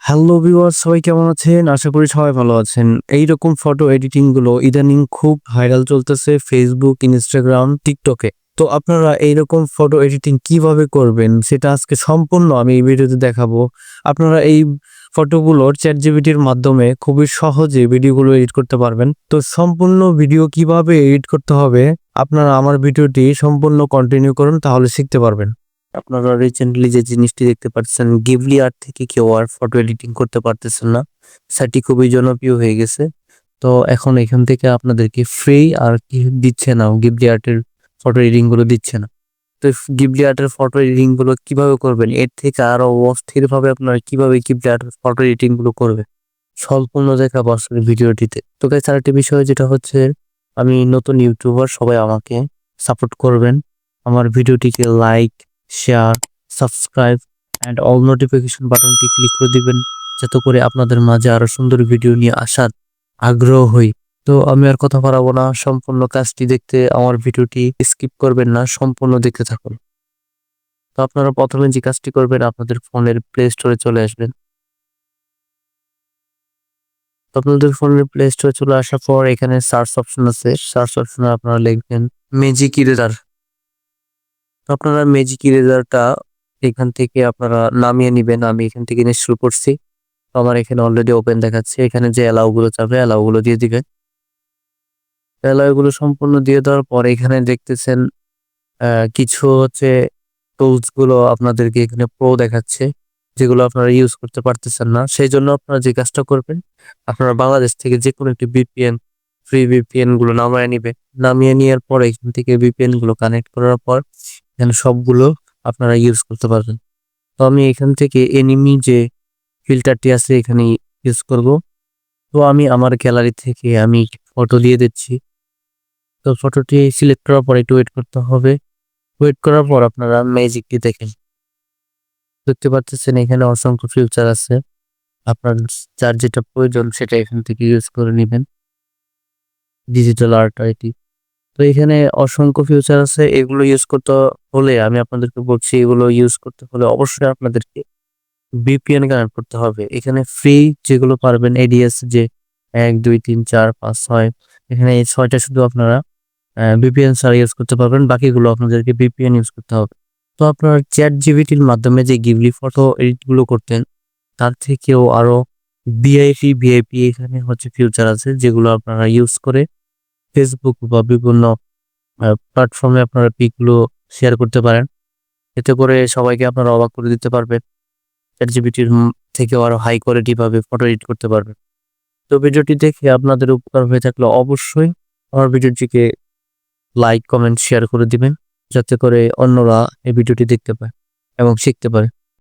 Hello viewers, সবাই কেমন আছেন? আশা করি সবাই ভালো আছেন। এইরকম ফটো এডিটিং গুলো ইদানিং খুব ভাইরাল চলতেছে ফেসবুক, ইনস্টাগ্রাম, টিকটকে। তো আপনারা এইরকম ফটো এডিটিং কিভাবে করবেন সেটা আজকে সম্পূর্ণ আমি এই ভিডিওতে দেখাবো। আপনারা এই ফটোগুলোর চ্যাটজিপিটির মাধ্যমে খুবই সহজে ভিডিওগুলো এডিট করতে পারবেন। তো সম্পূর্ণ ভিডিও কিভাবে এডিট করতে হবে আপনারা আমার ভিডিওটি সম্পূর্ণ কন্টিনিউ করুন, তাহলে শিখতে পারবেন। আপনারা রিসেন্টলি যে জিনিসটি দেখতে পাচ্ছেন, গিবলি আর্ট থেকে কেউ আর ফটো এডিটিং করতে পারতেছেন না। সাইটটি খুবই জনপ্রিয় হয়ে গেছে। তো এখন এখান থেকে আপনাদেরকে ফ্রি আর কি দিচ্ছে না, গিবলি আর্টের ফটো এডিটিং গুলো দিচ্ছে না। তো গিবলি আর্টের ফটো এডিটিং গুলো কিভাবে করবেন, এর থেকে আরো অস্থির ভাবে আপনারা কিভাবে গিবলি আর্টের ফটো এডিটিং গুলো করবেন সম্পূর্ণ দেখাবো আসলে ভিডিওটিতে। তো গাইস, আরেকটি বিষয় যেটা হচ্ছে, আমি নতুন ইউটিউবার, সবাই আমাকে সাপোর্ট করবেন। আমার ভিডিওটিকে like, share, subscribe and all notification বাটনটি ক্লিক করে দিবেন, যাতে করে আপনাদের মাঝে আরো সুন্দর ভিডিও নিয়ে আসার আগ্রহ হই। তো আমি আর কথা বাড়াবো না, সম্পূর্ণ কাজটি দেখতে আমার ভিডিওটি স্কিপ করবেন না, সম্পূর্ণ দেখতে থাকুন। তো আপনারা প্রথমে যে কাজটি করবেন, আপনাদের ফোনের প্লে স্টোরে চলে আসবেন। তো আপনাদের ফোনের প্লে স্টোরে চলে আসার পর এখানে সার্চ অপশন আছে, সার্চ অপশনে আপনারা লিখবেন ম্যাজিক ইরেজার। তো আপনারা ম্যাজিক ইরেজারটা এখান থেকে আপনারা নামিয়ে নিবেন। আমি এখান থেকে ইনস্টল করছি। তো আমার এখানে অলরেডি ওপেন দেখাচ্ছে। এখানে যে অ্যালাউ গুলো চাবে অ্যালাউ গুলো দিয়ে দিবেন। অ্যালাউ গুলো সম্পূর্ণ দিয়ে দেওয়ার পর এখানে দেখতেছেন কিছু হচ্ছে টুলস গুলো আপনাদেরকে এখানে প্রো দেখাচ্ছে, যেগুলো আপনারা ইউজ করতে পারতেছেন না। সেই জন্য আপনারা যে কাজটা করবেন, আপনারা বাংলাদেশ থেকে যে কোনো একটি ভিপিএন, ফ্রি ভিপিএন গুলো নামিয়ে নিবেন। নামিয়ে নেওয়ার পর এখান থেকে ভিপিএন গুলো কানেক্ট করার পর এখানে সবগুলো আপনারা ইউজ করতে পারবেন। তো আমি এখান থেকে এনিমি যে ফিল্টারটি আছে এখানে ইউজ করব। তো আমি আমার গ্যালারি থেকে আমি ফটো দিয়ে দিচ্ছি। তো ফটোটি সিলেক্ট করার পর একটু ওয়েট করতে হবে। ওয়েট করার পর আপনারা ম্যাজিকটি দেখেন, দেখতে পাচ্ছেন এখানে অসংখ্য ফিউচার আছে। আপনার যার যেটা প্রয়োজন সেটা এখান থেকে ইউজ করে নেবেন। ডিজিটাল আর্ট এটি। তো এখানে অসংখ্য ফিউচার আছে, এগুলো ইউজ করতে হলে আমি আপনাদেরকে বলছি, এগুলো ইউজ করতে হলে অবশ্যই আপনাদেরকে ভিপিএন কানেক্ট করতে হবে। এখানে ফ্রি যেগুলো পারবেন এডিএস, যে 1 2 3 4 5 6, এখানে এই 6টা শুধু আপনারা ভিপিএন ছাড়া ইউজ করতে পারবেন, বাকিগুলো আপনাদেরকে ভিপিএন ইউজ করতে হবে। তো আপনার চ্যাট জিপিটির মাধ্যমে যে গিবলি ফটো এডিট গুলো করতেন, তার থেকেও আরো ভিআইপি এখানে হচ্ছে ফিউচার আছে, যেগুলো আপনারা ইউজ করে ফেসবুক বা বিভিন্ন প্ল্যাটফর্মে আপনারা পিক গুলো শেয়ার করতে পারেন। এতে করে সবাইকে আপনারা অবাক করে দিতে পারবেন। চ্যাট জিপিটির থেকেও আরো হাই কোয়ালিটি ভাবে ফটো এডিট করতে পারবেন। তো ভিডিওটি দেখে আপনাদের উপকার হয়ে থাকলে অবশ্যই আমার ভিডিওটিকে লাইক, কমেন্ট, শেয়ার করে দিবেন, যাতে করে অন্যরা এই ভিডিওটি দেখতে পায় এবং শিখতে পারে।